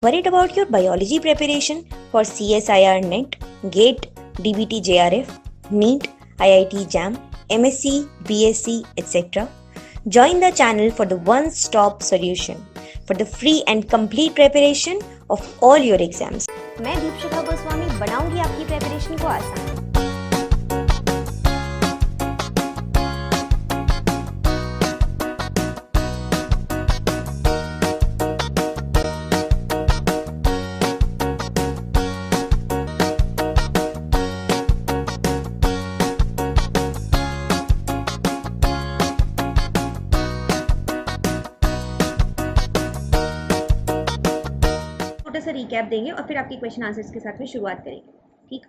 Worried about your biology preparation for CSIR NET, GATE, DBT JRF, NEET, IIT JAM, MSc, BSc, etc.? Join the channel for the one-stop solution for the free and complete preparation of all your exams. मैं दीपशिखा गोस्वामी बनाऊंगी आपकी preparation को आसान। सा recap देंगे और फिर आपके क्वेश्चन आंसर्स के साथ में शुरुआत करेंगे। ठीक,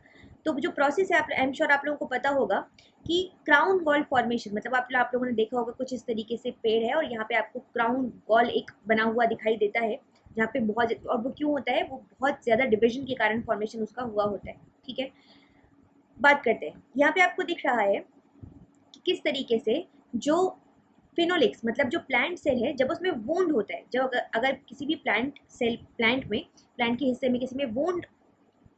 तो जो प्रोसेस है आई एम श्योर आप लोगों को पता होगा कि क्राउन वॉल फॉर्मेशन मतलब आप लोगों ने देखा होगा कुछ इस तरीके से पेड़ है और यहाँ पे आपको क्राउन वॉल एक बना हुआ दिखाई देता है जहाँ पे बहुत, और वो क्यों होता है, वो बहुत ज़्यादा डिविजन के कारण फॉर्मेशन उसका हुआ होता है। ठीक है, बात करते हैं। यहाँ पे आपको दिख रहा है कि किस तरीके से जो फिनोलिक्स मतलब जो प्लांट सेल है जब उसमें वोंड होता है, जब अगर किसी भी प्लांट के हिस्से में किसी में वोंड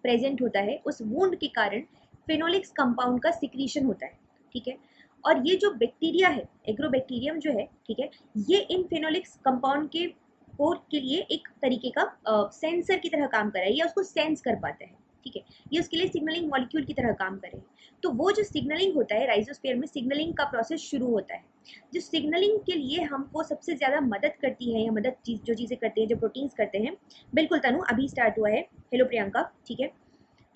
प्रेजेंट होता है, उस वोंड के कारण फिनोलिक्स कंपाउंड का सिक्रीशन होता है। ठीक है, और ये जो बैक्टीरिया है, एग्रोबैक्टीरियम जो है, ठीक है, ये इन फिनोलिक्स कंपाउंड के लिए एक तरीके का सेंसर की तरह काम कर रहा है, या उसको सेंस कर पाता है। ठीक है, ये उसके लिए सिग्नलिंग मॉलिक्यूल की तरह काम करे। तो वो जो सिग्नलिंग होता है, राइजोस्फीयर में सिग्नलिंग का प्रोसेस शुरू होता है। जो सिग्नलिंग के लिए हमको सबसे ज़्यादा मदद करती है, या जो चीज़ें करते हैं, जो प्रोटीन्स करते हैं, बिल्कुल तनु अभी स्टार्ट हुआ है, हेलो प्रियंका। ठीक है,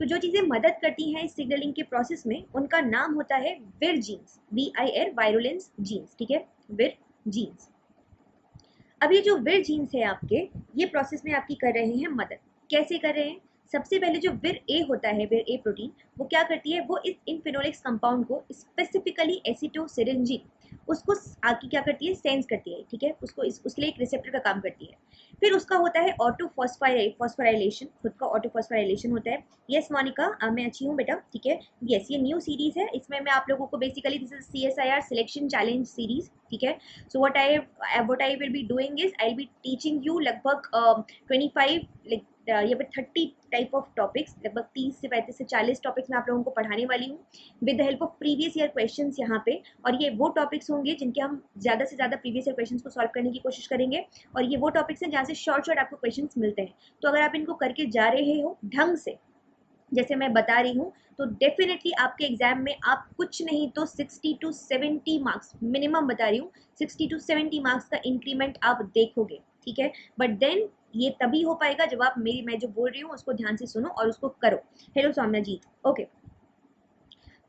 तो जो चीज़ें मदद करती हैं इस सिग्नलिंग के प्रोसेस में, उनका नाम होता है विर जीन्स, VIR वायरुलेंस जीन्स। ठीक है, विर जीन्स। अब ये जो विर जीन्स है आपके, ये प्रोसेस में आपकी कर रहे हैं मदद। कैसे कर रहे हैं? सबसे पहले जो विर ए होता है, विर ए प्रोटीन, वो क्या करती है, वो इस इन फिनोलिक्स कंपाउंड को स्पेसिफिकली एसिटोसिरिंजीन उसको आगे क्या करती है, सेंस करती है। ठीक है, उसके लिए एक रिसेप्टर का काम करती है। फिर उसका होता है ऑटो फॉस्फोराइलेशन, खुद का ऑटो फॉस्फोराइलेशन होता है। यस मोनिका, मैं अच्छी हूँ बेटा। ठीक है, यस, ये न्यू सीरीज है, इसमें मैं आप लोगों को basically this is CSIR selection challenge series. ठीक है, so what I will be doing is I will be teaching you लगभग 25 लाइक ये 30 टाइप ऑफ टॉपिक्स, लगभग 30 से 35 से 40 टॉपिक्स मैं आप लोगों को पढ़ाने वाली हूँ with the help of previous year questions यहाँ पे। और ये वो टॉपिक्स होंगे जिनके हम ज़्यादा से ज़्यादा प्रीवियस ईयर क्वेश्चंस को सॉल्व करने की कोशिश करेंगे, और ये वो टॉपिक्स हैं जहाँ से शॉर्ट आपको क्वेश्चंस मिलते हैं। तो अगर आप इनको करके जा रहे हो ढंग से, जैसे मैं बता रही हूँ, तो डेफिनेटली आपके एग्जाम में आप कुछ नहीं तो 60 to 70 मार्क्स मिनिमम, बता रही हूँ, 60 to 70 मार्क्स का इंक्रीमेंट आप देखोगे। ठीक है, बट देन ये तभी हो पाएगा जब आप मैं जो बोल रही हूँ उसको ध्यान से सुनो और उसको करो। Hello Soumyajit, okay.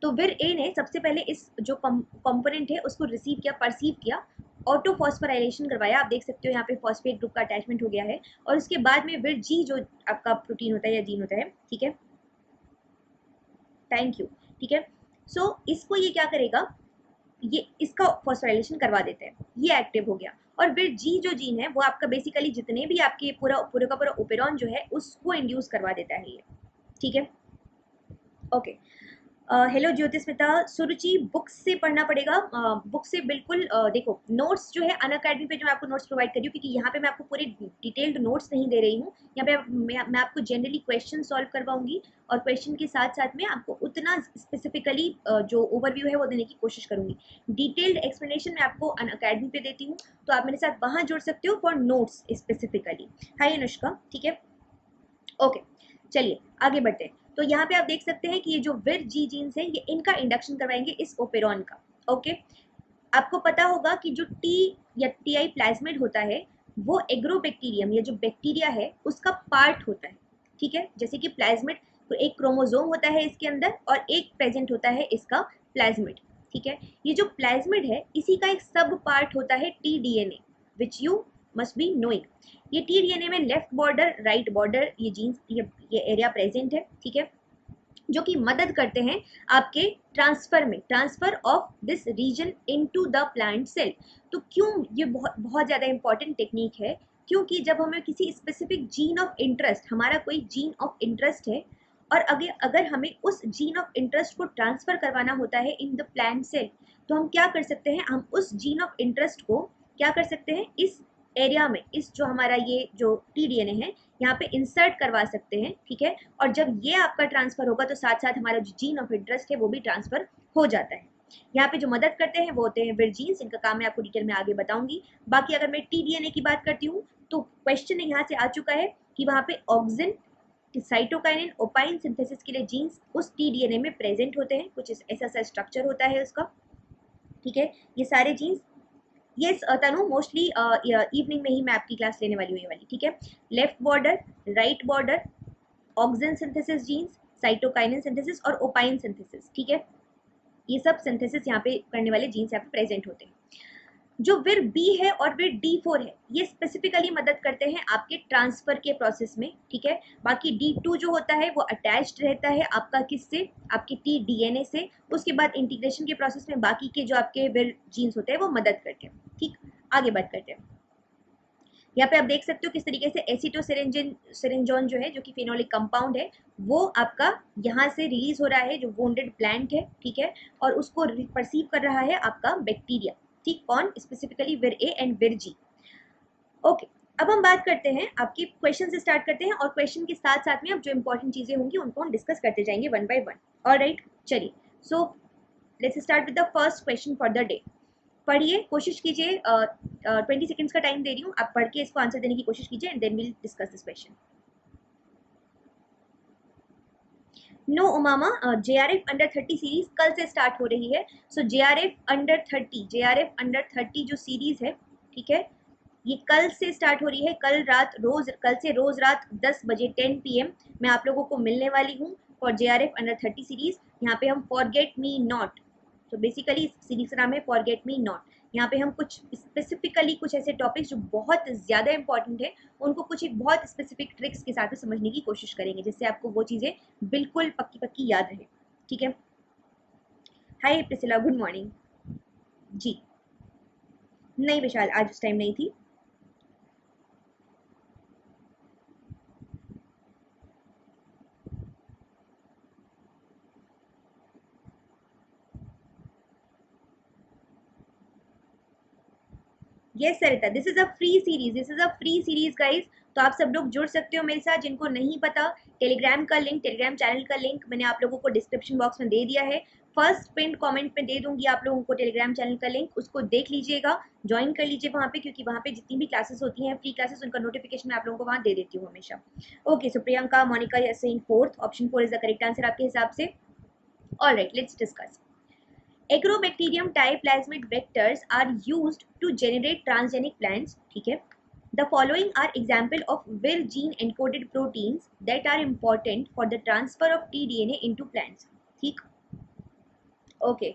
तो विर ए ने सबसे पहले इस जो कंपोनेंट है उसको रिसीव किया, परसीव किया, ऑटो फॉस्फोराइलेशन करवाया। आप देख सकते हो यहाँ पे फॉस्फेट ग्रुप का अटैचमेंट हो गया है, और उसके बाद में विर जी जो आपका प्रोटीन होता है या जीन होता है, ठीक है, थैंक यू। ठीक है, सो इसको ये क्या करेगा, ये इसका फॉस्फोराइलेशन करवा देता है, ये एक्टिव हो गया। और फिर जी जो जीन है वो आपका बेसिकली जितने भी आपके पूरे का पूरा ओपेरॉन जो है उसको इंड्यूस करवा देता है ये। ठीक है, ओके। हेलो ज्योतिस्मिता, सुरुचि बुक्स से पढ़ना पड़ेगा, बुक से बिल्कुल। देखो नोट्स जो है अनअकैडमी पे जो मैं आपको नोट्स प्रोवाइड कर रही हूँ, क्योंकि यहाँ पे मैं आपको पूरे डिटेल्ड नोट्स नहीं दे रही हूँ, यहाँ पे मैं आपको जनरली क्वेश्चन सॉल्व करवाऊंगी, और क्वेश्चन के साथ साथ में आपको उतना स्पेसिफिकली जो ओवरव्यू है वो देने की कोशिश करूंगी। डिटेल्ड एक्सप्लेनेशन मैं आपको अनअकैडमी पे देती हूँ, तो आप मेरे साथ वहाँ जुड़ सकते हो फॉर नोट्स स्पेसिफिकली। हाय अनुष्का, ठीक है, ओके। चलिए आगे बढ़ते हैं। तो यहाँ पे आप देख सकते हैं कि ये जो विर जी जीन्स है, ये इनका इंडक्शन करवाएंगे इस ओपेरॉन का। ओके, आपको पता होगा कि जो टी या टीआई प्लाज्मिड होता है वो एग्रोबैक्टीरियम या जो बैक्टीरिया है उसका पार्ट होता है। ठीक है, जैसे कि प्लाज्मिड, तो एक क्रोमोसोम होता है इसके अंदर और एक प्रेजेंट होता है इसका प्लाज्मिड। ठीक है, ये जो प्लाज्मिड है इसी का एक सब पार्ट होता है TDNA, which you must be knowing. ये TDNA में लेफ्ट बॉर्डर, राइट बॉर्डर, ये जीन्स, ये एरिया प्रेजेंट है। ठीक है, जो कि मदद करते हैं आपके transfer of this region into the plant cell. तो क्यों ये बहुत ज़्यादा इंपॉर्टेंट टेक्निक है, क्योंकि जब हमें किसी स्पेसिफिक जीन ऑफ इंटरेस्ट, हमारा कोई जीन ऑफ इंटरेस्ट है, और अगर हमें उस जीन ऑफ इंटरेस्ट को ट्रांसफ़र करवाना होता है इन द प्लांट सेल, तो हम क्या कर सकते हैं, हम उस जीन ऑफ इंटरेस्ट को क्या कर सकते हैं, इस एरिया में, इस जो हमारा ये जो TDNA है यहाँ पे इंसर्ट करवा सकते हैं, ठीक है। और जब ये आपका ट्रांसफर होगा तो साथ साथ हमारा जो जीन ऑफ इंटरेस्ट है वो भी ट्रांसफर हो जाता है। यहाँ पे जो मदद करते हैं वो होते हैं विर जीन्स, इनका काम मैं आपको डिटेल में आगे बताऊंगी। बाकी अगर मैं टीडीएनए की बात करती हूँ तो क्वेश्चन यहाँ से आ चुका है कि वहाँ पे ऑक्सिन, साइटोकाइनिन, ओपाइन सिंथेसिस के लिए जीन्स उस टीडीएनए में प्रेजेंट होते हैं, कुछ ऐसा सा स्ट्रक्चर होता है उसका, ठीक है। ये सारे जीन्स, ये तनु मोस्टली इवनिंग में ही मैं आपकी क्लास लेने वाली हूँ ये वाली, ठीक है। Left border, right border, auxin synthesis genes, cytokinin synthesis और ओपाइन सिंथेसिस, ठीक है। ये सब सिंथेसिस यहाँ पे करने वाले जीन्स यहाँ पे प्रेजेंट होते हैं। जो विर बी है और विर D4 है ये स्पेसिफिकली मदद करते हैं आपके ट्रांसफर के प्रोसेस में, ठीक है। बाकी D2 जो होता है वो अटैच्ड रहता है आपका किससे, आपके टीडीएनए से। उसके बाद इंटीग्रेशन के प्रोसेस में बाकी के जो आपके विर जीन्स होते हैं वो मदद करते हैं, ठीक। आगे बात करते हैं। यहाँ पे आप देख सकते हो किस तरीके से एसिटोसिरिंजोन जो है, जो कि फेनोलिक कंपाउंड है, वो आपका यहाँ से रिलीज हो रहा है जो वोंडेड प्लांट है, ठीक है। और उसको परसीव कर रहा है आपका बैक्टीरिया, ठीक। कौन, स्पेसिफिकली विर ए एंड विर जी। ओके, अब हम बात करते हैं आपके क्वेश्चन से स्टार्ट करते हैं और क्वेश्चन के साथ साथ में अब जो इंपॉर्टेंट चीजें होंगी उनको हम डिस्कस करते जाएंगे वन बाय वन। ऑलराइट, चलिए, so let's start with the first question for the day. पढ़िए, कोशिश कीजिए, 20 सेकेंड्स का टाइम दे रही हूँ, आप पढ़ के इसको आंसर देने की कोशिश कीजिए and then will discuss this question. No Umama, JRF under 30 series कल से स्टार्ट हो रही है। सो JRF अंडर 30 जो सीरीज है, ठीक है, ये कल से स्टार्ट हो रही है। कल से रोज रात 10 बजे 10 PM मैं आप लोगों को मिलने वाली हूँ फॉर JRF अंडर 30 सीरीज। यहाँ पे हम फॉरगेट मी नॉट, तो बेसिकली इस सीरीज का नाम है फॉरगेट मी नॉट। यहाँ पे हम कुछ स्पेसिफिकली कुछ ऐसे टॉपिक्स जो बहुत ज़्यादा इंपॉर्टेंट है उनको कुछ एक बहुत स्पेसिफिक ट्रिक्स के साथ समझने की कोशिश करेंगे, जिससे आपको वो चीज़ें बिल्कुल पक्की पक्की याद रहे, ठीक है। हाय प्रिसिला, गुड मॉर्निंग जी। नहीं विशाल, आज उस टाइम नहीं थी। Yes Sarita, this is a free series guys. तो आप सब लोग जुड़ सकते हो मेरे साथ। जिनको नहीं पता, टेलीग्राम का लिंक, टेलीग्राम चैनल का लिंक मैंने आप लोगों को डिस्क्रिप्शन बॉक्स में दे दिया है। फर्स्ट पिन कमेंट में दे दूंगी आप लोगों को टेलीग्राम चैनल का लिंक, उसको देख लीजिएगा, ज्वाइन कर लीजिए वहाँ पे, क्योंकि वहाँ पे जितनी भी क्लासेस होती हैं फ्री क्लासेस, उनका नोटिफिकेशन मैं आप लोगों को वहाँ दे देती हूँ हमेशा। Okay, so Priyanka, Monika, Yasin, fourth option 4 is the correct answer आपके हिसाब से। Alright, let's discuss. Agrobacterium type plasmid vectors are used to generate transgenic plants, ठीक है। The following are example of Vir gene encoded proteins that are important for the transfer of tDNA into plants, ठीक। Okay,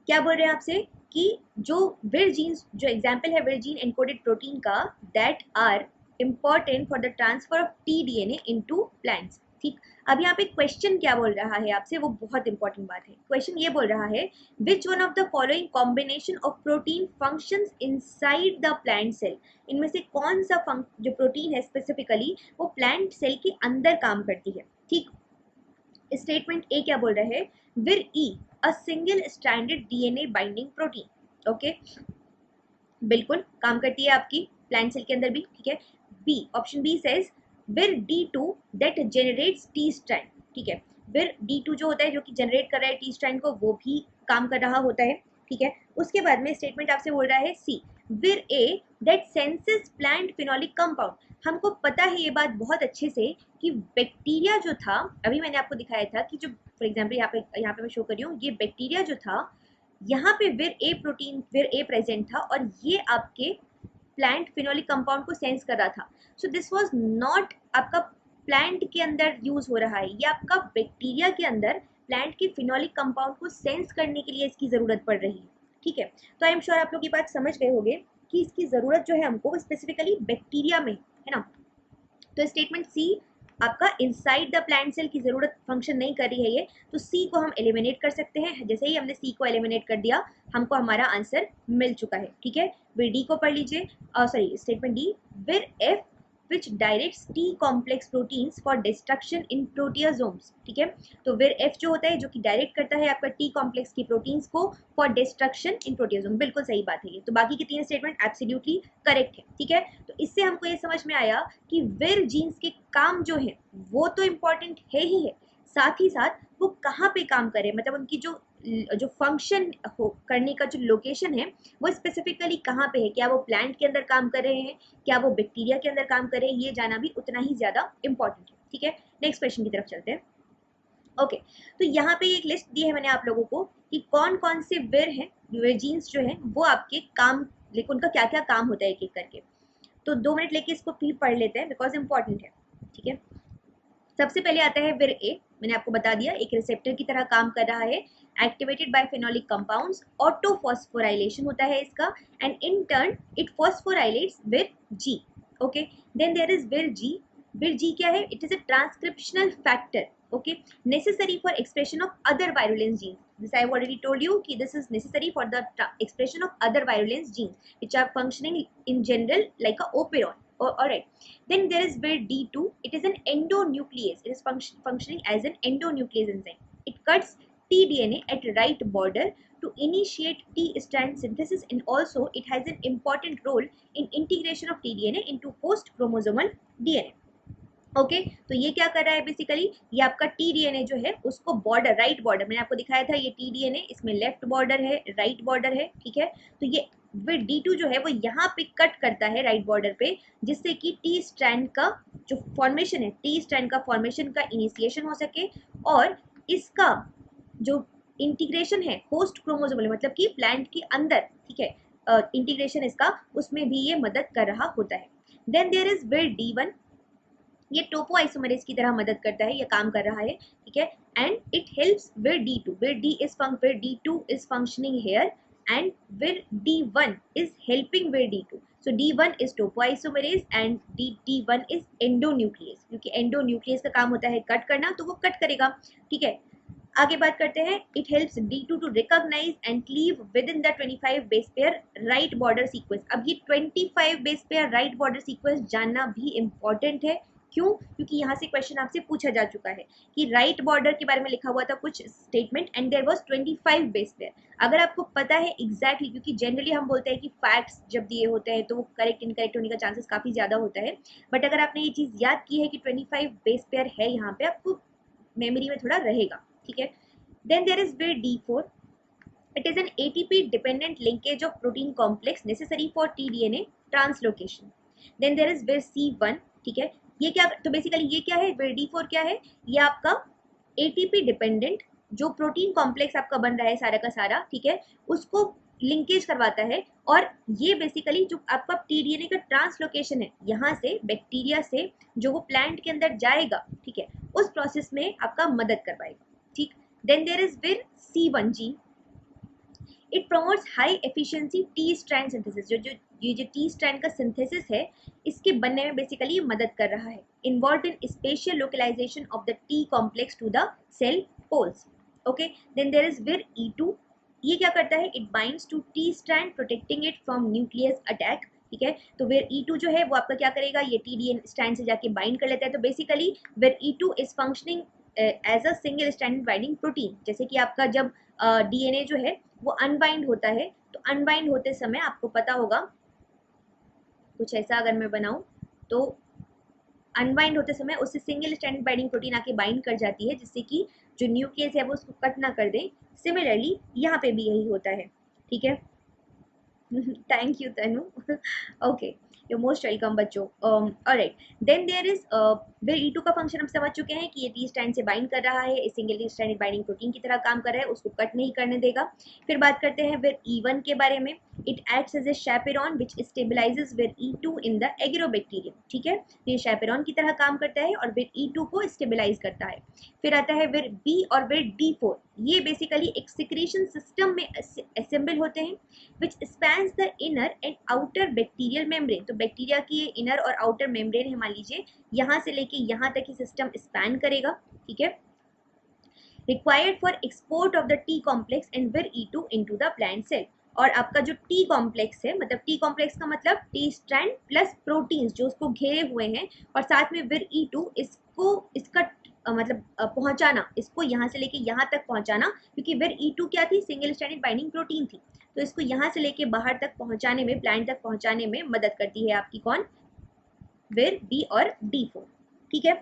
क्या बोल रहे हैं आपसे कि जो Vir genes, जो एग्जाम्पल है Vir gene encoded प्रोटीन का, that are important for the transfer of tDNA into plants, ठीक। अब यहाँ पे क्वेश्चन क्या बोल रहा है आपसे, वो बहुत इंपॉर्टेंट बात है। क्वेश्चन ये बोल रहा है, which one of the following combination of protein functions inside the plant cell. इनमें से कौन सा जो प्रोटीन है स्पेसिफिकली वो प्लांट सेल के अंदर काम करती है, ठीक। स्टेटमेंट ए क्या बोल रहा है, vir E a single stranded DNA binding protein. Okay, बिल्कुल काम करती है आपकी प्लांट सेल के अंदर भी, ठीक है। बी, ऑप्शन बी सेज विर D2 that generates T strand, ठीक है। विर D2 जो होता है, जो कि जनरेट कर रहा है T स्ट्रैंड को, वो भी काम कर रहा होता है, ठीक है। उसके बाद में स्टेटमेंट आपसे बोल रहा है C, vir A that senses plant phenolic compound. हमको पता है ये बात बहुत अच्छे से कि बैक्टीरिया जो था, अभी मैंने आपको दिखाया था कि जो फॉर एग्जाम्पल यहाँ पे मैं शो कर रही हूँ, ये बैक्टीरिया जो था, यहाँ पे विर ए प्रेजेंट था और ये आपके प्लांट फिनोलिक कंपाउंड को सेंस कर रहा था। सो दिस वाज नॉट आपका प्लांट के अंदर यूज हो रहा है, ये आपका बैक्टीरिया के अंदर प्लांट के फिनोलिक कंपाउंड को सेंस करने के लिए इसकी जरूरत पड़ रही है, ठीक है। तो आई एम श्योर आप लोग ये बात समझ गए होंगे कि इसकी जरूरत जो है हमको स्पेसिफिकली बैक्टीरिया में है ना। तो स्टेटमेंट सी आपका इनसाइड द प्लांट सेल की जरूरत फंक्शन नहीं कर रही है ये, तो सी को हम एलिमिनेट कर सकते हैं। जैसे ही हमने सी को एलिमिनेट कर दिया, हमको हमारा आंसर मिल चुका है, ठीक है। विर डी को पढ़ लीजिए, sorry statement D, vir F which directs T complex proteins for destruction in proteasomes, ठीक है। तो विर एफ जो होता है जो कि डायरेक्ट करता है आपका टी कॉम्प्लेक्स की प्रोटीन्स को फॉर डिस्ट्रक्शन इन प्रोटियाजोम, बिल्कुल सही बात है ये। तो बाकी के तीन स्टेटमेंट एब्सोल्युटली करेक्ट है, ठीक है। तो इससे हमको ये समझ में आया कि विर जीन्स के काम जो है वो तो इम्पॉर्टेंट है ही है, साथ ही साथ वो कहाँ पे काम करे, मतलब उनकी जो फंक्शन करने का जो लोकेशन है वो स्पेसिफिकली कहाँ पे है, क्या वो प्लांट के अंदर काम कर रहे हैं, क्या वो बैक्टीरिया के अंदर काम कर रहे हैं, ये जाना भी उतना ही ज्यादा इंपॉर्टेंट है, ठीक है। नेक्स्ट क्वेश्चन की तरफ चलते हैं। ओके, तो यहाँ पे एक लिस्ट दी है मैंने आप लोगों को कि कौन कौन से विर हैं, विर जीन्स जो हैं वो आपके काम, लेकिन उनका क्या क्या काम होता है एक एक करके। तो 2 मिनट लेके इसको भी पढ़ लेते हैं बिकॉज इंपॉर्टेंट है, ठीक है। सबसे पहले आता है विर ए, मैंने आपको बता दिया एक रिसेप्टर की तरह काम कर रहा है, activated by phenolic compounds, auto phosphorylation होता है इसका, एंड इन टर्न इट फॉस्फोराइलेट्स विर जी। ओके, देन देयर इज विर जी। विर जी क्या है? It is a transcriptional factor, okay, necessary for expression of other virulence genes. This I have already told you कि this is necessary for the expression of other virulence genes which are functioning in general like a operon. Alright, then there is vir D2. It is an endonuclease. It is functioning as an endonuclease enzyme. It cuts tDNA at right border to initiate T strand synthesis, and also it has an important role in integration of tDNA into host chromosomal DNA. Okay, तो ये क्या कर रहा है basically, ये आपका tDNA जो है उसको बॉर्डर, राइट बॉर्डर, मैंने आपको दिखाया था ये tDNA, इसमें लेफ्ट बॉर्डर है, राइट बॉर्डर है, ठीक है। तो ये विर D2 जो है वो यहाँ पे कट करता है राइट बॉर्डर पे, जिससे कि टी स्ट्रैंड का जो फॉर्मेशन है, टी स्ट्रैंड का फॉर्मेशन का इनिशिएशन हो सके, और इसका जो इंटीग्रेशन है होस्ट क्रोमोसोमल, मतलब कि प्लांट के अंदर, ठीक है, इंटीग्रेशन इसका, उसमें भी ये मदद कर रहा होता है। देन देयर इज विर D1। ये टोपो आइसोमरेज की तरह मदद करता है, ये काम कर रहा है, ठीक है। एंड इट हेल्प्स विर D2, विर D2 is functioning hair, and विर D1 is helping vir D2. So D1 is topoisomerase and D1 is endonuclease, क्योंकि एंडोन्यूक्लियस का काम होता है कट करना, तो वो कट करेगा, ठीक है। आगे बात करते हैं, it helps D2 to recognise and cleave within the 25 base pair right border sequence. अब ये 25 base pair right border sequence जानना भी इंपॉर्टेंट है, क्यों? क्योंकि यहाँ से क्वेश्चन आपसे पूछा जा चुका है कि राइट बॉर्डर के बारे में लिखा हुआ था कुछ statement, and there was 25 base pair. अगर आपको पता है एग्जैक्टली, क्योंकि जनरली हम बोलते हैं कि फैक्ट्स जब दिए होते हैं तो वो करेक्ट इनकरेक्ट होने का चांसेस काफी ज्यादा होता है, बट अगर आपने ये चीज याद की है कि 25 बेस पेयर है यहाँ पे, आपको मेमोरी में थोड़ा रहेगा, ठीक है। देन देयर इज विर D4. It is an ATP dependent linkage of protein complex necessary for tDNA translocation. Then there is vir C1, ठीक है। ये क्या, तो बेसिकली ये क्या है, vir D4 क्या है, ये आपका ATP डिपेंडेंट जो प्रोटीन कॉम्प्लेक्स आपका बन रहा है सारा का सारा, ठीक है, उसको लिंकेज करवाता है, और ये बेसिकली जो आपका tDNA का ट्रांसलोकेशन है यहाँ से बैक्टीरिया से जो वो प्लांट के अंदर जाएगा, ठीक है, उस प्रोसेस में आपका मदद करवाएगा, ठीक। Then there is vir C1G. It promotes high efficiency T strand synthesis, जो टी स्ट्रैंड का सिंथेसिस है इसके बनने में बेसिकली मदद कर रहा है, involve in spatial localisation of the T complex to the cell poles. Okay, then there is vir E2. ये क्या करता है, it binds to T strand protecting it from nucleus attack, ठीक है। तो विर E2 जो है वो आपका क्या करेगा, ये TDN स्ट्रैंड से जाके बाइंड कर लेता है, तो basically vir E2 is functioning as a single strand binding protein. जैसे कि आपका जब DNA जो है वो अनबाइंड होता है, तो अनबाइंड होते समय आपको पता होगा कुछ ऐसा, अगर मैं बनाऊं तो अनबाइंड होते समय उससे सिंगल स्ट्रैंड बाइंडिंग प्रोटीन आके बाइंड कर जाती है, जिससे कि जो न्यूक्लियस है वो उसको कट ना कर दे। सिमिलरली यहाँ पे भी यही होता है, ठीक है। Thank you Tanu. Okay, you most welcome बच्चों। Alright, then there is vir E2 का फंक्शन हम समझ चुके हैं कि ये टी स्ट्रैंड से बाइंड कर रहा है, इस सिंगल स्ट्रैंडेड बाइंडिंग प्रोटीन की तरह काम कर रहा है, उसको कट नहीं करने देगा। फिर बात करते हैं विर E1 के बारे में। It acts as a chaperone which stabilizes विर E2 इन द एग्रोबैक्टीरियम, ठीक है। तो ये chaperone की तरह काम करता है और विर E2 को स्टेबलाइज करता है। फिर आता है विर B और विर D4। ये बेसिकली एक सिक्रीशन सिस्टम में असेंबल होते हैं, which spans the inner and outer bacterial membrane. तो बैक्टीरिया की ये इनर और आउटर मेम्ब्रेन है, मान लीजिए यहाँ से लेके यहाँ तक ही सिस्टम स्पैन करेगा, ठीक है। Required for export of the T complex and विर E2 into the plant cell. और आपका जो टी कॉम्प्लेक्स है, मतलब टी कॉम्प्लेक्स का मतलब टी स्ट्रैंड प्लस प्रोटीन्स जो उसको घेरे हुए हैं, और साथ में विर E2 इसको इसका मतलब पहुंचाना, इसको यहाँ से लेके यहाँ तक पहुंचाना, क्योंकि विर E2 क्या थी, सिंगल स्ट्रैंडेड बाइंडिंग प्रोटीन थी, तो इसको यहाँ से लेके बाहर तक पहुंचाने में, प्लांट तक पहुंचाने में मदद करती है आपकी कौन, विर बी और D4। ठीक है,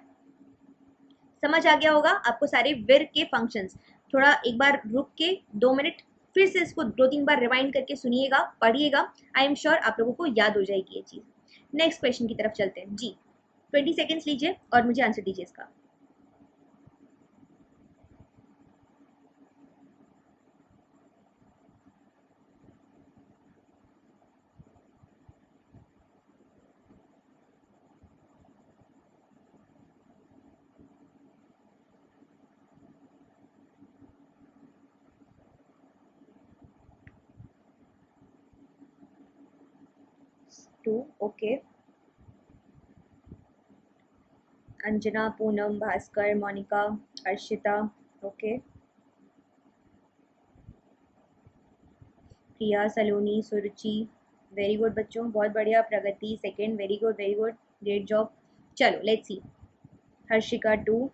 समझ आ गया होगा आपको सारे विर के फंक्शंस। थोड़ा एक बार रुक के 2 मिनट फिर से इसको 2-3 बार रिवाइंड करके सुनिएगा, पढ़िएगा, आई एम श्योर आप लोगों को याद हो जाएगी ये चीज। नेक्स्ट क्वेश्चन की तरफ चलते हैं जी। 20 सेकेंड्स लीजिए और मुझे आंसर दीजिए इसका। Two, okay. Anjana, Poonam, Bhaskar, Monika, Arshita, okay. Priya, Saloni, Suruchi, very good बच्चों, बहुत बढ़िया। Pragati second, very good very good, great job. चलो लेट्स सी। हर्षिका 2,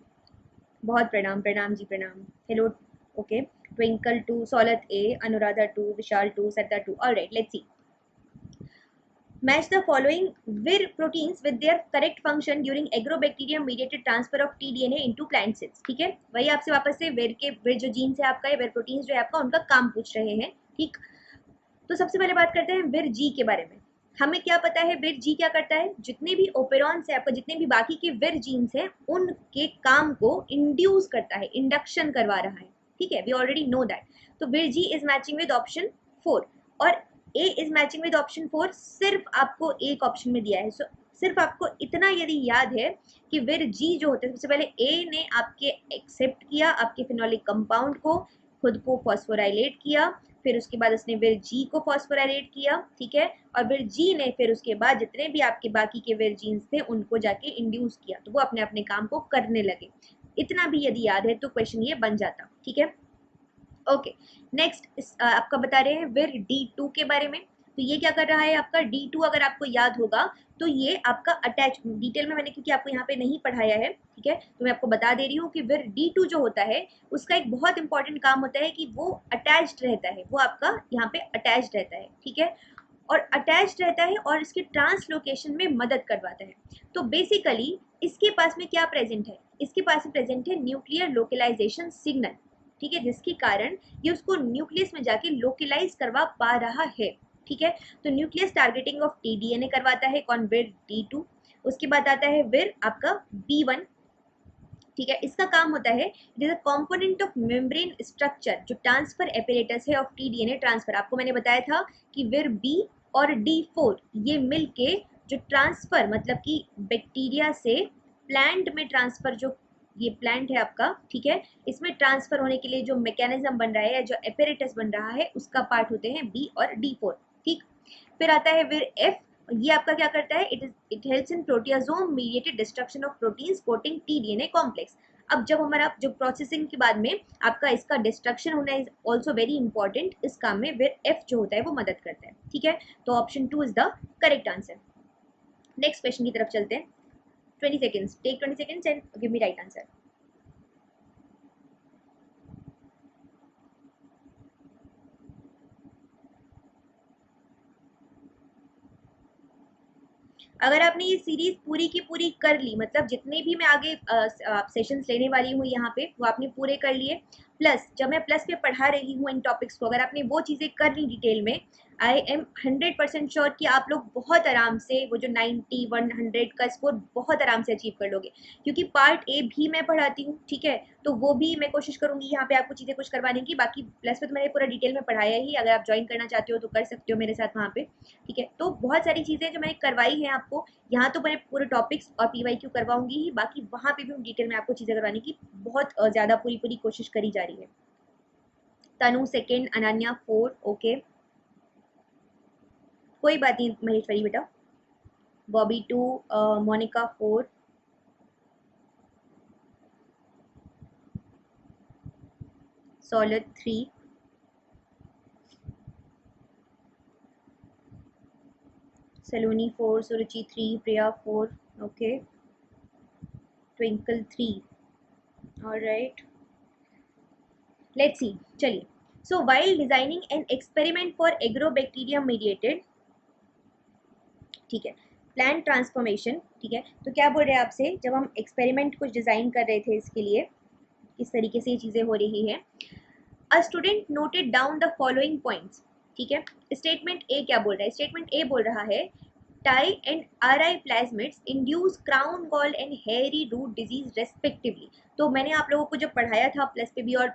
बहुत प्रणाम, प्रणाम जी प्रणाम, hello, okay. Twinkle 2, Saulat A, Anuradha 2, Vishal 2, Sarda 2। Alright, let's see. Match the following Vir proteins with their correct function during agrobacterium mediated transfer of tDNA into plant cells। ठीक है, वही आपसे वापस से विर जो जीन्स है आपका, विर प्रोटीन्स जो है आपका, उनका काम पूछ रहे हैं। ठीक, तो सबसे पहले बात करते हैं विर जी के बारे में। हमें क्या पता है विर जी क्या करता है, जितने भी ओपेरॉन्स है आपका, जितने भी बाकी के विर जीन्स हैं, उनके काम को इंड्यूस करता है, इंडक्शन करवा रहा है। ठीक है, वी ऑलरेडी नो दैट। तो विर जी इज मैचिंग विद ऑप्शन 4 और ए इज मैचिंग विद ऑप्शन 4। सिर्फ आपको एक ऑप्शन में दिया है, सो सिर्फ आपको इतना यदि याद है कि विर जी जो होते हैं, सबसे पहले ए ने आपके एक्सेप्ट किया आपके फिनोलिक कंपाउंड को, खुद को फॉस्फोराइलेट किया, फिर उसके बाद उसने विर जी को फॉस्फोराइलेट किया। ठीक है, और विर जी ने फिर उसके बाद जितने भी आपके बाकी के विर जीन्स थे उनको जाके इंड्यूस किया, तो वो अपने अपने काम को करने लगे। इतना भी यदि याद है तो क्वेश्चन ये बन जाता। ठीक है, ओके। नेक्स्ट आपका बता रहे हैं विर D2 के बारे में। तो ये क्या कर रहा है आपका D2, अगर आपको याद होगा तो ये आपका अटैच, डिटेल में मैंने क्योंकि आपको यहाँ पे नहीं पढ़ाया है, ठीक है, तो मैं आपको बता दे रही हूँ कि विर D2 जो होता है उसका एक बहुत इंपॉर्टेंट काम होता है कि वो अटैच्ड रहता है, वो आपका यहाँ पे अटैच्ड रहता है। ठीक है, और अटैच्ड रहता है और इसके ट्रांसलोकेशन में मदद करवाता है। तो बेसिकली इसके पास में क्या प्रेजेंट है, इसके पास में प्रेजेंट है न्यूक्लियर लोकलाइजेशन सिग्नल। ठीक है, जिसके कारण ये उसको न्यूक्लियस में जाके लोकलाइज करवा पा रहा है। ठीक है, तो न्यूक्लियस टारगेटिंग ऑफ टीडीएनए करवाता है कौन, विर D2। उसके बाद आता है विर आपका B1। ठीक है, इसका काम होता है, it is a component of membrane structure जो ट्रांसफर एपरेटस है ऑफ टीडीएनए ट्रांसफर। आपको मैंने बताया था कि विर बी और D4 ये मिलके जो ट्रांसफर, मतलब कि बैक्टीरिया से प्लांट में ट्रांसफर, जो ये प्लांट है आपका, ठीक है, इसमें ट्रांसफर होने के लिए जो मैकेनिज्म बन रहा है या जो एपरेटस बन रहा है उसका पार्ट होते हैं बी और D4। ठीक, फिर आता है विर एफ। ये आपका क्या करता है, it helps in proteasome mediated destruction of proteins coating TDNA complex. अब जब हमारा जो प्रोसेसिंग के बाद में आपका इसका डिस्ट्रक्शन होना इज ऑल्सो वेरी इंपॉर्टेंट, इस काम में विर एफ जो होता है वो मदद करता है। ठीक है, तो option 2 is the correct answer. Next question की तरफ चलते हैं। 20 seconds, take 20 seconds and give me right answer. अगर आपने ये सीरीज पूरी की पूरी कर ली, मतलब जितने भी मैं आगे सेशंस लेने वाली हूँ यहाँ पे वो आपने पूरे कर लिए, प्लस जब मैं प्लस पे पढ़ा रही हूँ इन टॉपिक्स को, अगर आपने वो चीज़ें कर ली डिटेल में, आई एम 100% श्योर कि आप लोग बहुत आराम से वो जो 90-100 का स्कोर बहुत आराम से अचीव कर लोगे, क्योंकि पार्ट ए भी मैं पढ़ाती हूँ। ठीक है, तो वो भी मैं कोशिश करूंगी यहाँ पे आपको चीज़ें कुछ करवाने की। बाकी प्लस पे तो मैंने पूरा डिटेल में पढ़ाया ही, अगर आप ज्वाइन करना चाहते हो तो कर सकते हो मेरे साथ वहाँ पे। ठीक है, तो बहुत सारी चीज़ें जो मैंने करवाई हैं आपको यहाँ, तो मैंने पूरे टॉपिक्स और PYQ करवाऊंगी ही, बाकी वहाँ पे भी डिटेल में आपको चीज़ें करवाने की बहुत ज़्यादा पूरी पूरी कोशिश करी जा रही है। तनु सेकेंड, अनन्या 4, ओके, कोई बात नहीं महेश्वरी बेटा। Bobby 2, Monica 4, solid 3, Saloni 4, Suruchi 3, Priya 4, okay, Twinkle 3. All right, let's see. चलिए, so while designing an experiment for agrobacterium mediated, ठीक है, प्लांट ट्रांसफॉर्मेशन, ठीक है, तो क्या बोल रहे हैं आपसे, जब हम एक्सपेरिमेंट कुछ डिज़ाइन कर रहे थे इसके लिए, किस तरीके से ये चीज़ें हो रही हैं, a student noted down the following points, ठीक है। स्टेटमेंट ए क्या बोल रहा है, स्टेटमेंट ए बोल रहा है Ti and Ri plasmids induce crown gall and hairy root disease respectively. तो मैंने आप लोगों को जब पढ़ाया था प्लस पे भी और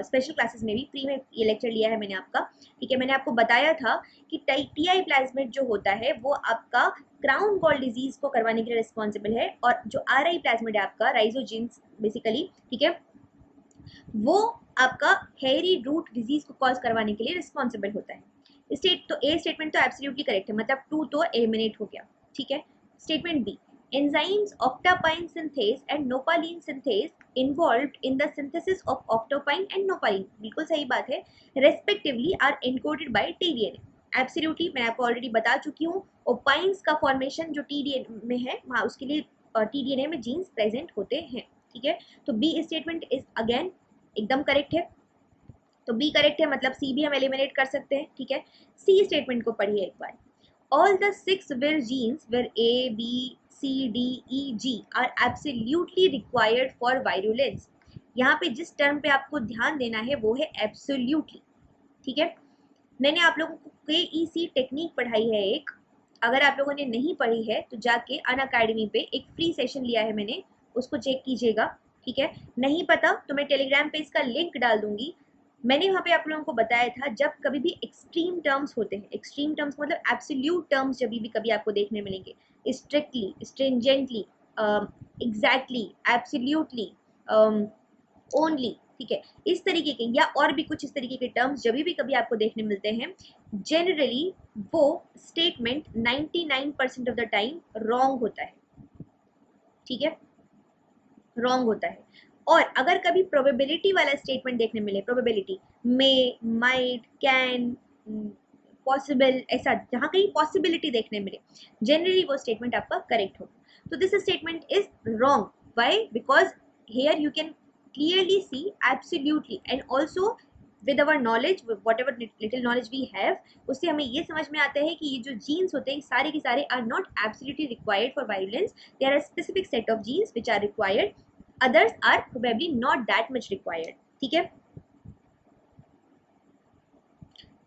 स्पेशल क्लासेस में भी, फ्री में ये लेक्चर लिया है मैंने आपका, ठीक है, मैंने आपको बताया था कि टीआई प्लाज्मिड जो होता है वो आपका क्राउन गॉल डिजीज को करवाने के लिए रिस्पॉन्सिबल है, और जो आरआई प्लाज्मिड है आपका राइजोजीन्स बेसिकली, ठीक है, वो आपका हेयरी रूट डिजीज को कॉज करवाने के लिए रिस्पॉन्सिबल होता है। तो ए स्टेटमेंट तो एब्सोल्युटली करेक्ट है, मतलब 2 तो एलिमिनेट हो गया, ठीक है। Statement B, enzymes octapine synthase and nopalin synthase involved in the synthesis of octapine and nopalin, बिल्कुल सही बात है, respectively are encoded by tDNA. Absolutely मैं आपको ऑलरेडी बता चुकी हूँ, ओपाइंस का फॉर्मेशन जो tDNA में है वहाँ उसके लिए tDNA में जीन्स प्रेजेंट होते हैं, ठीक है। तो बी स्टेटमेंट इज अगेन एकदम करेक्ट है, तो बी करेक्ट है, मतलब सी भी हम एलिमिनेट कर सकते हैं, ठीक है। सी स्टेटमेंट को पढ़िए एक बार, all the 6 vir genes where A, B, C, D, E, G are absolutely required for virulence. यहाँ पे जिस टर्म पे आपको ध्यान देना है वो है absolutely, ठीक है। मैंने आप लोगों को KEC टेक्निक पढ़ाई है एक, अगर आप लोगों ने नहीं पढ़ी है तो जाके अनअकैडमी पे एक फ्री सेशन लिया है मैंने, उसको चेक कीजिएगा, ठीक है। नहीं पता तो मैं टेलीग्राम पे इसका लिंक डाल दूंगी। मैंने वहाँ पे आप लोगों को बताया था, जब कभी भी एक्सट्रीम टर्म्स होते हैं, एक्सट्रीम टर्म्स मतलब एब्सोल्यूट टर्म्स जब भी कभी आपको देखने मिलेंगे, स्ट्रिक्टली, स्ट्रिंजेंटली, एग्जैक्टली, एब्सोल्यूटली, ओनली, ठीक है, इस तरीके के या और भी कुछ इस तरीके के टर्म्स जब भी कभी आपको देखने मिलते हैं, जनरली वो statement 99% of the time wrong होता है, ठीक है, रॉन्ग होता है। और अगर कभी प्रोबेबिलिटी वाला स्टेटमेंट देखने मिले, probability may, might, can, possible, ऐसा जहाँ कहीं पॉसिबिलिटी देखने मिले, जनरली वो स्टेटमेंट आपका करेक्ट हो। तो this statement is wrong, why, because here you can clearly see absolutely, and also with our knowledge, whatever little knowledge we have, उससे हमें ये समझ में आता है कि ये जो genes होते हैं सारे के सारे are not absolutely required for virulence. There are a specific set of genes which are required, others are probably not that much required, ठीक है।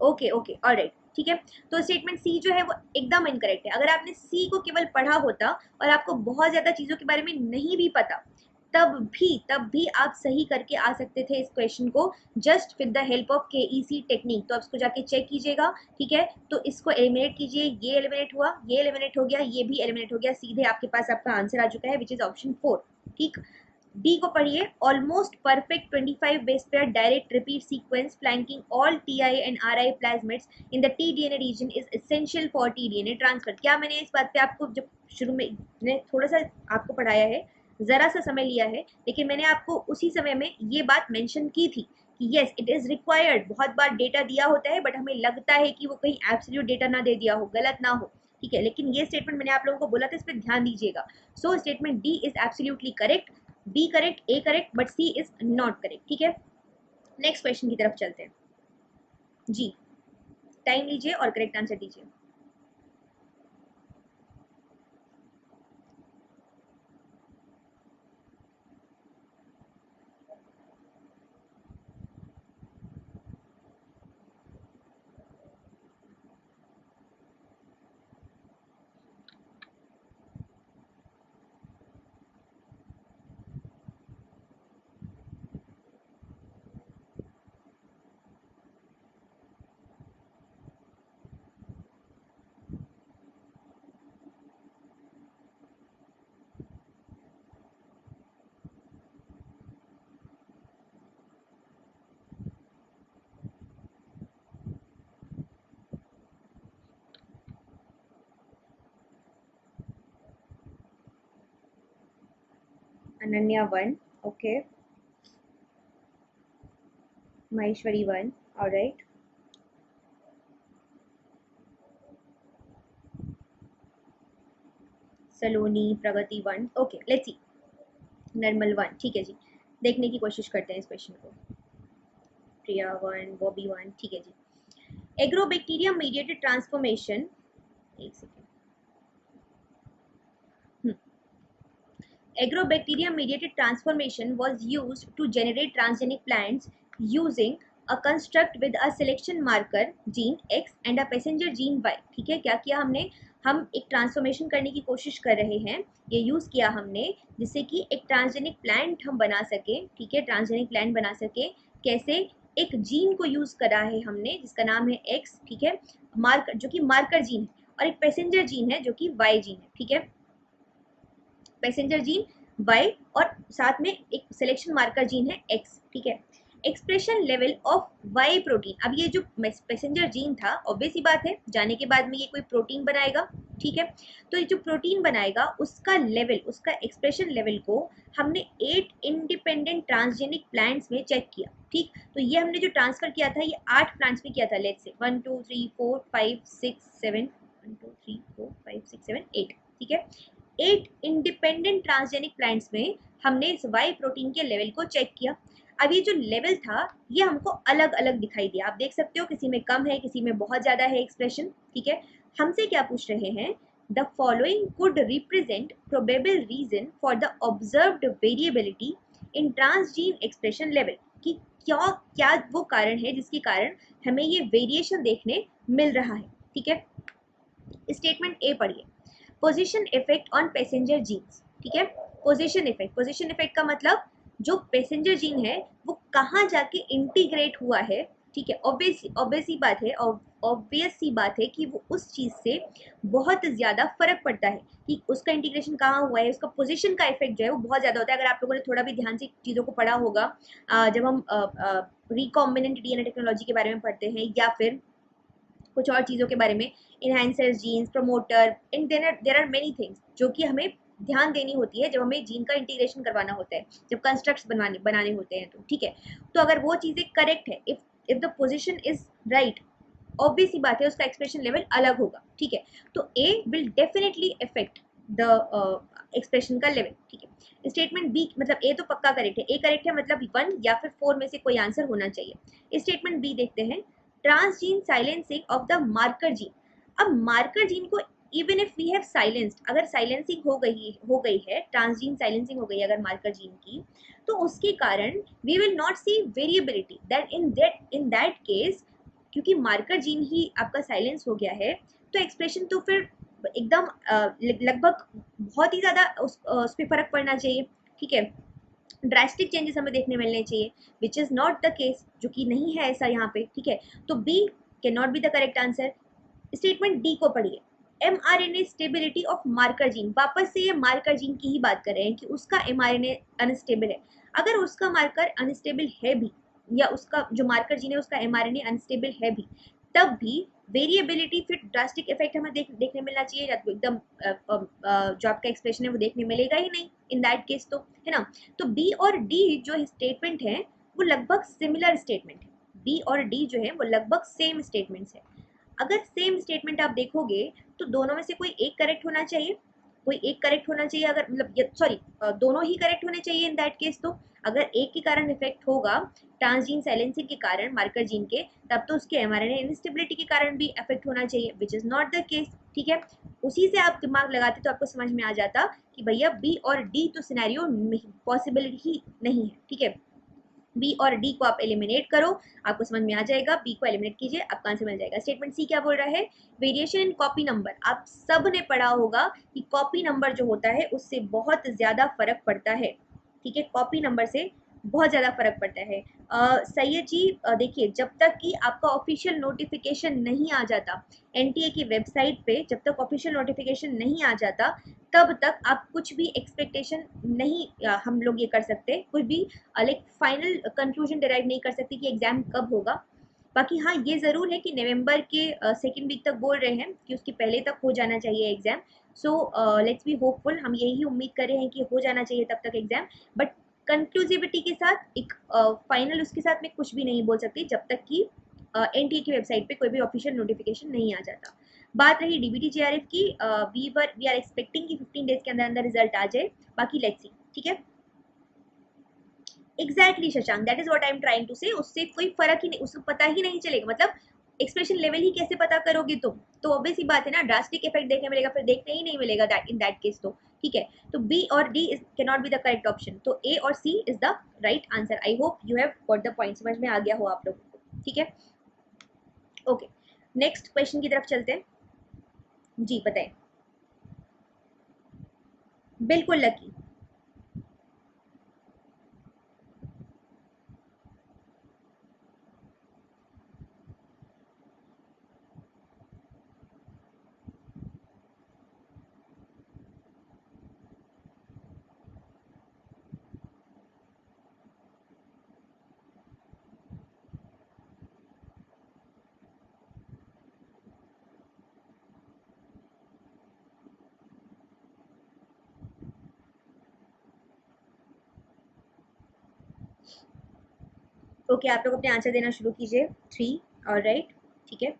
ओके ओके, ऑलराइट, ठीक है। तो स्टेटमेंट सी जो है वो एकदम इनकरेक्ट है। अगर आपने सी को केवल पढ़ा होता और आपको बहुत ज़्यादा चीज़ों के बारे में नहीं भी पता, तब भी आप सही करके आ सकते थे इस क्वेश्चन को, just with the help of KEC technique. तो आप इसको जाके चेक कीजिएगा, ठीक है। तो इसको एलिमिनेट कीजिए, ये एलिमिनेट हुआ, ये एलिमिनेट हो गया, ये भी एलिमिनेट हो गया, सीधे आपके पास आपका आंसर आ चुका है, विच इज ऑप्शन 4, ठीक। डी को पढ़िए, almost perfect 25 base pair direct repeat sequence flanking all TI and RI plasmids in the tDNA region is essential for tDNA transfer. क्या मैंने इस बात पे आपको जब शुरू में मैंने थोड़ा सा आपको पढ़ाया है, ज़रा सा समय लिया है, लेकिन मैंने आपको उसी समय में ये बात मेंशन की थी कि येस इट इज़ रिक्वायर्ड। बहुत बार डेटा दिया होता है बट हमें लगता है कि वो कहीं एब्सोल्यूट डेटा ना दे दिया हो, गलत ना हो, ठीक है, लेकिन ये स्टेटमेंट मैंने आप लोगों को बोला था, इस पर ध्यान दीजिएगा। So statement D is absolutely correct, B correct, A correct, but C is not correct, ठीक है। नेक्स्ट क्वेश्चन की तरफ चलते हैं जी, टाइम लीजिए और करेक्ट आंसर दीजिए। Ananya 1, okay, Maheshwari 1, all right. Saloni, Pragati 1, okay let's see, normal 1, ठीक है जी, देखने की कोशिश करते हैं इस क्वेश्चन को। प्रिया 1, बॉबी 1, ठीक है जी। एग्रोबैक्टीरियम मीडिएटेड ट्रांसफॉर्मेशन, एक second, agrobacterium mediated transformation was used to generate transgenic plants using a construct with a selection marker gene X and a passenger gene Y। ठीक है, क्या किया हमने, हम एक ट्रांसफॉर्मेशन करने की कोशिश कर रहे हैं, ये यूज किया हमने जिससे कि एक ट्रांसजेनिक प्लांट हम बना सके। ठीक है, ट्रांसजेनिक प्लांट बना सके कैसे, एक जीन को यूज करा है हमने जिसका नाम है X, ठीक है, मार्कर जो कि मार्कर जीन है, और एक पैसेंजर जीन है जो कि Y जीन है। ठीक है, पैसेंजर जीन Y और साथ में एक सिलेक्शन मार्कर जीन है X। ठीक है, expression level of Y protein, अब ये जो पैसेंजर जीन था, ऑब्वियस ही बात है जाने के बाद में ये कोई प्रोटीन बनाएगा। ठीक है, तो ये जो प्रोटीन बनाएगा उसका लेवल, उसका एक्सप्रेशन लेवल को हमने 8 इंडिपेंडेंट ट्रांसजेनिक प्लांट्स में चेक किया। ठीक, तो ये हमने जो ट्रांसफर किया था ये 8 प्लांट्स में किया था, लेट्स से 1 2 3 4 5 6 7 1 2 3 4 5 6 7 8। ठीक है, 8 इंडिपेंडेंट ट्रांसजेनिक प्लांट्स में हमने इस वाई प्रोटीन के लेवल को चेक किया। अब ये जो लेवल था ये हमको अलग अलग दिखाई दिया, आप देख सकते हो किसी में कम है, किसी में बहुत ज़्यादा है एक्सप्रेशन। ठीक है, हमसे क्या पूछ रहे हैं, the following could represent probable reason for the observed variability in transgene expression level, कि क्या क्या वो कारण है जिसके कारण हमें ये वेरिएशन देखने मिल रहा है। ठीक है, स्टेटमेंट ए पढ़िए, position effect on passenger genes. ठीक है, पोजीशन इफेक्ट, पोजीशन इफेक्ट का मतलब जो पैसेंजर जीन है वो कहाँ जाके इंटीग्रेट हुआ है। ठीक है, ऑब्वियस ही बात है, ऑब्वियस सी बात है कि वो उस चीज़ से बहुत ज़्यादा फर्क पड़ता है कि उसका इंटीग्रेशन कहाँ हुआ है, उसका पोजीशन का इफेक्ट जो है वो बहुत ज़्यादा होता है। अगर आप लोगों ने थोड़ा भी ध्यान से चीज़ों को पढ़ा होगा, जब हम रिकॉम्बिनेंट डीएनए टेक्नोलॉजी के बारे में पढ़ते हैं या फिर कुछ और चीज़ों के बारे में, enhancers, genes, promoter, in there are many things जो कि हमें ध्यान देनी होती है जब हमें जीन का इंटीग्रेशन करवाना होता है, जब कंस्ट्रक्ट्स बनाने होते हैं। तो ठीक है, तो अगर वो चीज़ें करेक्ट है, if the position is right, obvious ही बात है उसका एक्सप्रेशन लेवल अलग होगा। ठीक है, तो A will definitely affect the expression का लेवल। ठीक है, स्टेटमेंट बी, मतलब ए तो पक्का करेक्ट है, ए करेक्ट है मतलब 1 या फिर 4 में से कोई आंसर होना चाहिए। स्टेटमेंट बी देखते हैं, transgene silencing of the marker gene. अब मार्कर जीन को even if we have silenced, अगर साइलेंसिंग हो गई है, ट्रांसजीन साइलेंसिंग हो गई है अगर मार्कर जीन की, तो उसके कारण we will not see variability, that in that case क्योंकि मार्कर जीन ही आपका साइलेंस हो गया है, तो एक्सप्रेशन तो फिर एकदम लगभग बहुत ही ज़्यादा उस पर फर्क पड़ना चाहिए। ठीक है, ड्रास्टिक चेंजेस हमें देखने मिलने चाहिए, which is not the case, जो कि नहीं है ऐसा यहाँ पे। ठीक है, तो B can not be the correct answer. Statement D को पढ़िए, mRNA stability of marker gene, वापस से ये मार्कर जीन की ही बात कर रहे हैं कि उसका mRNA अनस्टेबल है। अगर उसका मार्कर अनस्टेबल है भी, या उसका जो मार्कर जीन है उसका mRNA अनस्टेबल है भी, तब भी वेरिएबिलिटी फिर ड्रास्टिक इफेक्ट हमें देखने मिलना चाहिए, या तो एकदम जो आपका एक्सप्रेशन है वो देखने मिलेगा ही नहीं इन दैट केस, तो है ना। तो बी और डी जो स्टेटमेंट है वो लगभग सिमिलर स्टेटमेंट है, बी और डी जो है वो लगभग सेम स्टेटमेंट्स है। अगर सेम स्टेटमेंट आप देखोगे तो दोनों में से कोई एक करेक्ट होना चाहिए, कोई एक करेक्ट होना चाहिए, अगर मतलब सॉरी दोनों ही करेक्ट होने चाहिए इन दैट केस। तो अगर एक के कारण इफेक्ट होगा ट्रांसजीन साइलेंसिंग के कारण मार्कर जीन के, तब तो उसके एमआरएनए इनस्टेबिलिटी के कारण भी इफेक्ट होना चाहिए, which is not the case. ठीक है, उसी से आप दिमाग लगाते तो आपको समझ में आ जाता कि भैया बी और डी तो सिनेरियो पॉसिबिलिटी ही नहीं है। ठीक है, बी और डी को आप एलिमिनेट करो, आपको समझ में आ जाएगा, बी को एलिमिनेट कीजिए, आपका आंसर मिल जाएगा। स्टेटमेंट सी क्या बोल रहा है, वेरिएशन इन कॉपी नंबर। आप सब ने पढ़ा होगा कि कॉपी नंबर जो होता है उससे बहुत ज़्यादा फर्क पड़ता है। ठीक है, कॉपी नंबर से बहुत ज़्यादा फर्क पड़ता है। सैयद जी देखिए, जब तक कि आपका ऑफिशियल नोटिफिकेशन नहीं आ जाता एनटीए की वेबसाइट पे, जब तक ऑफिशियल नोटिफिकेशन नहीं आ जाता तब तक आप कुछ भी एक्सपेक्टेशन नहीं हम लोग ये कर सकते, कुछ भी लाइक फाइनल कंक्लूजन डिराइव नहीं कर सकते कि एग्जाम कब होगा। बाकी हाँ ये ज़रूर है कि नवंबर के सेकेंड वीक तक बोल रहे हैं कि उसके पहले तक हो जाना चाहिए exam. So let's be hopeful, हम यही उम्मीद कर रहे हैं कि हो जाना चाहिए तब तक एग्जाम, बट कंक्लूसिविटी के साथ एक फाइनल उसके साथ में कुछ भी नहीं बोल सकती जब तक कि एनटीए की वेबसाइट पे कोई भी ऑफिशियल नोटिफिकेशन नहीं आ जाता। बात रही DBT-JRF की, वी आर एक्सपेक्टिंग कि 15 डेज के अंदर अंदर रिजल्ट आ जाए, बाकी लेट्स सी, ठीक है। Exactly Shashank, that is what I am trying to say, उससे कोई फर्क ही नहीं, उसको पता ही नहीं चलेगा, मतलब एक्सप्रेशन लेवल ही कैसे पता करोगे तुम, तो ऑब्वियस ही बात है ना, ड्रास्टिक इफेक्ट देखने मिलेगा, फिर देखने ही नहीं मिलेगा दैट इन दैट केस, तो ठीक है। तो बी और D is can not be the correct option, तो ए और C is the right answer. I hope you have got the point, समझ में आ गया हो आप लोगों को, ठीक है। ओके, नेक्स्ट क्वेश्चन की तरफ चलते हैं। जी बताएं। बिल्कुल लकी। ओके, आप लोग अपने आंसर देना शुरू कीजिए। 3, और राइट, ठीक है,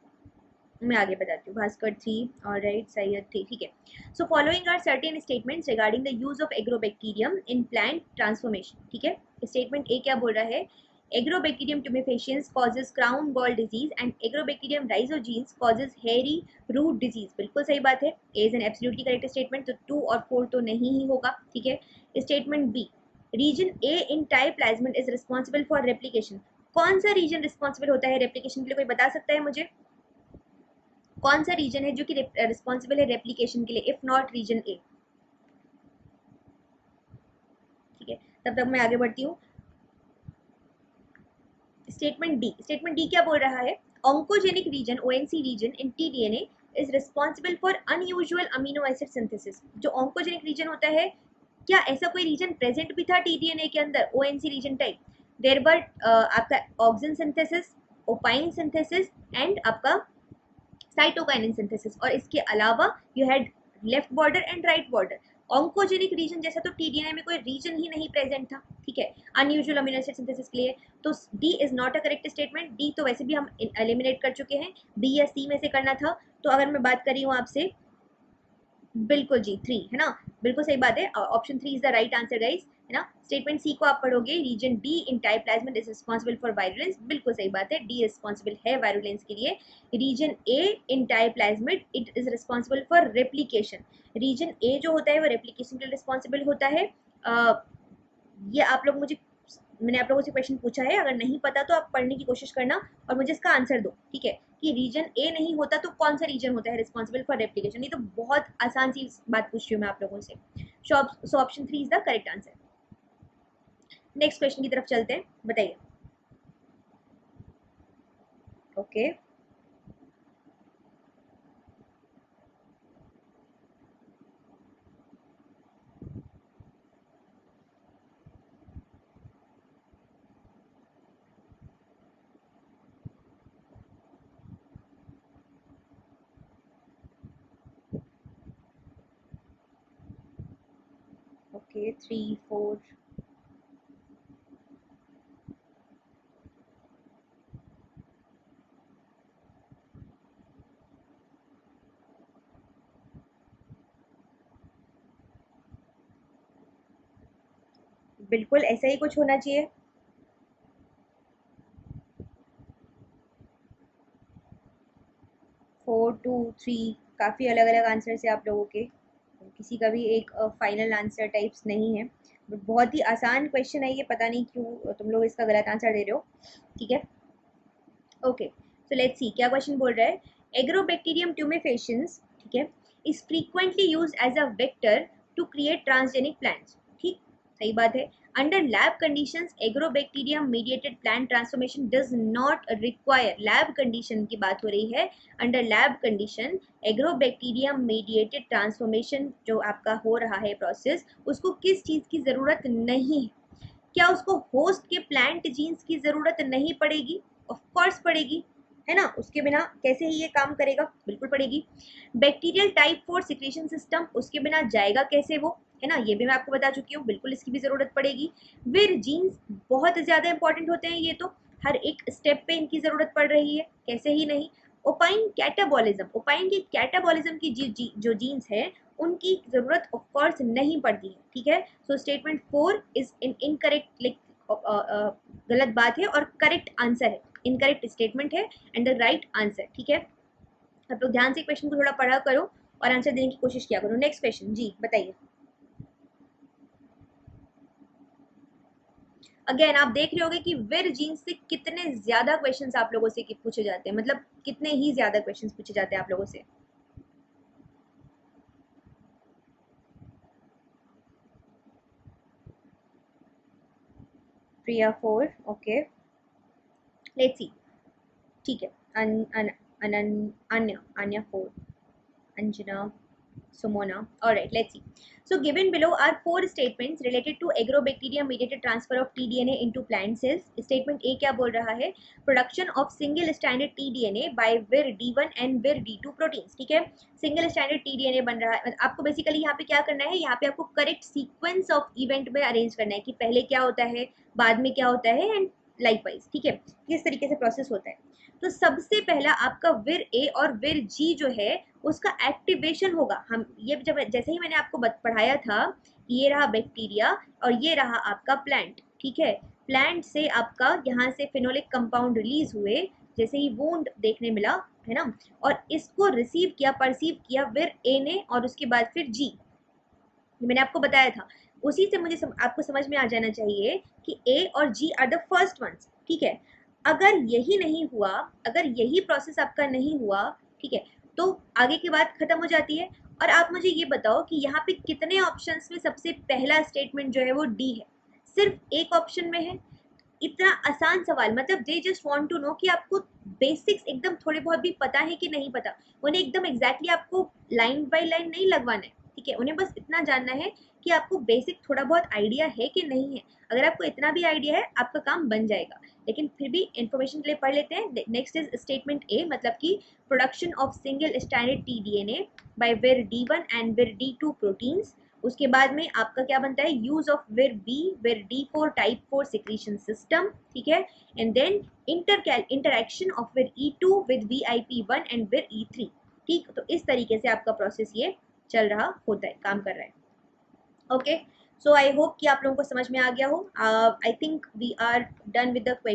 मैं आगे बताती हूँ। भास्कर 3, और राइट, सैयद 3, ठीक है। So following are certain statements regarding the use of Agrobacterium in plant transformation, ठीक है। स्टेटमेंट ए क्या बोल रहा है, Agrobacterium tumefaciens causes crown gall disease and Agrobacterium rhizogenes causes hairy root disease, बिल्कुल सही बात है, A is an absolutely correct statement, तो 2 और 4 तो नहीं ही होगा, ठीक है। Statement B, region A in Ti plasmid is responsible for replication, कौन सा रीजन रिस्पॉन्सिबल होता है रेप्लिकेशन के लिए, कोई बता सकता है मुझे, कौन सा रीजन है जो कि रिस्पॉन्सिबल है रेप्लिकेशन के लिए, इफ नॉट रीजन ए, ठीक है। तब तक मैं आगे बढ़ती हूँ। स्टेटमेंट डी क्या बोल रहा है, oncogenic region ONC region in TDNA is responsible for unusual amino acid synthesis, जो ऑन्कोजेनिक रीजन होता है, क्या ऐसा कोई रीजन प्रेजेंट भी था टीडीएनए के अंदर, O N C region type, there were आपका auxin synthesis, opine synthesis and आपका साइटोकाइनिन सिंथेसिस, और इसके अलावा you had left border and right border. Oncogenic region जैसा तो टीडीएनए में कोई रीजन ही नहीं प्रेजेंट था, ठीक है, अनयूजुअल अमीनो एसिड सिंथेसिस के लिए, तो D is not a correct statement, D तो वैसे भी हम एलिमिनेट कर चुके हैं, बी या सी में से करना था। तो अगर मैं बात कर रही हूँ आपसे, बिल्कुल जी 3 है ना, बिल्कुल सही बात है, option 3 is the right answer guys, है ना। स्टेटमेंट सी को आप पढ़ोगे, region D in type plasmid is responsible for virulence, बिल्कुल सही बात है, डी रिस्पॉन्सिबल है वायरुलेंस के लिए। Region A in type plasmid it is responsible for replication, region A जो होता है वो रेप्लिकेशन के लिए रिस्पॉन्सिबल होता है। ये आप लोग मुझे, मैंने आप लोगों से क्वेश्चन पूछा है, अगर नहीं पता तो आप पढ़ने की कोशिश करना और मुझे इसका आंसर दो, ठीक है, कि रीजन ए नहीं होता तो कौन सा रीजन होता है रिस्पॉन्सिबल फॉर रेप्लिकेशन, ये तो बहुत आसान सी बात पूछ रही हूँ मैं आप लोगों से। So option 3 is the correct answer. Next question की तरफ चलते हैं, बताइए। ओके, ओके 3, 4, बिल्कुल ऐसा ही कुछ होना चाहिए। 4, 2, 3, काफ़ी अलग अलग आंसर है आप लोगों के, किसी का भी एक फाइनल आंसर टाइप्स नहीं है, बहुत ही आसान क्वेश्चन है ये, पता नहीं क्यों तुम लोग इसका गलत आंसर दे रहे हो, ठीक है। ओके, सो लेट्स सी क्या क्वेश्चन बोल रहा है, एग्रोबैक्टीरियम ट्यूमेफेशियंस, ठीक है, is frequently used as a vector to create transgenic plants, ठीक, सही बात है। Under lab conditions Agrobacterium mediated plant transformation does not require, lab condition की बात हो रही है, under lab condition Agrobacterium mediated transformation जो आपका हो रहा है प्रोसेस, उसको किस चीज़ की ज़रूरत नहीं है, क्या उसको होस्ट के प्लांट जीन्स की ज़रूरत नहीं पड़ेगी, ऑफ कोर्स पड़ेगी, है ना, उसके बिना कैसे ही ये काम करेगा, बिल्कुल पड़ेगी। बैक्टीरियल टाइप 4 सिक्रेशन सिस्टम, उसके बिना जाएगा कैसे वो, है ना, ये भी मैं आपको बता चुकी हूँ, बिल्कुल इसकी भी ज़रूरत पड़ेगी। विर जीन्स बहुत ज़्यादा इंपॉर्टेंट होते हैं ये तो, हर एक स्टेप पे इनकी ज़रूरत पड़ रही है, कैसे ही नहीं। ओपाइन कैटाबॉलिज्म, ओपाइन की कैटाबॉलिज्म की जो जीन्स है उनकी जरूरत ऑफ कोर्स नहीं पड़ती है, ठीक है। So statement 4 is in incorrect, like गलत बात है और करेक्ट आंसर है, इनकरेक्ट स्टेटमेंट है एंड द राइट आंसर, ठीक है। आप लोग ध्यान से क्वेश्चन को थोड़ा पढ़ा करो और आंसर देने की कोशिश किया करो। नेक्स्ट क्वेश्चन जी बताइए। अगेन आप देख रहे होगे कि विर जीन्स से कितने ज्यादा क्वेश्चंस आप लोगों से पूछे जाते हैं, मतलब कितने ही ज्यादा क्वेश्चंस पूछे जाते हैं आप लोगों से। प्रिया 4, ओके लेट्स सी, ठीक है। Anya 4, Anjana, Sumona. Alright, let's see. So given below are 4 statements related to agrobacterium mediated transfer of tDNA into plant cells. Statement A क्या बोल रहा है? Production of single stranded tDNA by Vir D1 and Vir D2 proteins. ठीक है, single standard tDNA बन रहा है। आपको बेसिकली यहाँ पे क्या करना है, यहाँ पे आपको करेक्ट सीक्वेंस ऑफ इवेंट में अरेंज करना है कि पहले क्या होता है, बाद में क्या होता है एंड लाइकवाइज, ठीक है, किस तरीके से प्रोसेस होता है। तो सबसे पहला आपका विर ए और विर जी जो है उसका एक्टिवेशन होगा। हम ये जब जैसे ही मैंने आपको पढ़ाया था, ये रहा बैक्टीरिया और ये रहा आपका प्लांट, ठीक है। प्लांट से आपका यहाँ से फिनोलिक कंपाउंड रिलीज हुए, जैसे ही वुंड देखने मिला है ना, और इसको रिसीव किया, परसीव किया विर ए ने और उसके बाद फिर जी, मैंने आपको बताया था। उसी से मुझे आपको समझ में आ जाना चाहिए कि ए और जी आर द फर्स्ट वंस, ठीक है। अगर यही नहीं हुआ, अगर यही प्रोसेस आपका नहीं हुआ, ठीक है, तो आगे की बात खत्म हो जाती है। और आप मुझे ये बताओ कि यहाँ पे कितने ऑप्शंस में सबसे पहला स्टेटमेंट जो है वो डी है, सिर्फ एक ऑप्शन में है। इतना आसान सवाल, मतलब they just want to know कि आपको बेसिक्स एकदम थोड़े बहुत भी पता है कि नहीं पता। उन्हें एकदम एग्जैक्टली आपको लाइन बाय लाइन नहीं लगवाना है, ठीक है। उन्हें बस इतना जानना है कि आपको बेसिक थोड़ा बहुत आइडिया है कि नहीं है। अगर आपको इतना भी आइडिया है आपका काम बन जाएगा, लेकिन फिर भी इन्फॉर्मेशन के लिए पढ़ लेते हैं। नेक्स्ट इज स्टेटमेंट ए, मतलब कि production of single standard tDNA by vir D1 and विर D2 प्रोटीन्स। उसके बाद में आपका क्या बनता है, यूज ऑफ विर बी, विर D4 टाइप 4 सिक्रीशन सिस्टम, ठीक है। एंड देन इंटरैक्शन ऑफ विर E2 विद VIP1 एंड विर E3, ठीक। तो इस तरीके से आपका प्रोसेस ये चल रहा होता है, काम कर रहा है। ओके, सो आई होप कि आप लोगों को समझ में आ गया हो। I think we are done with the question.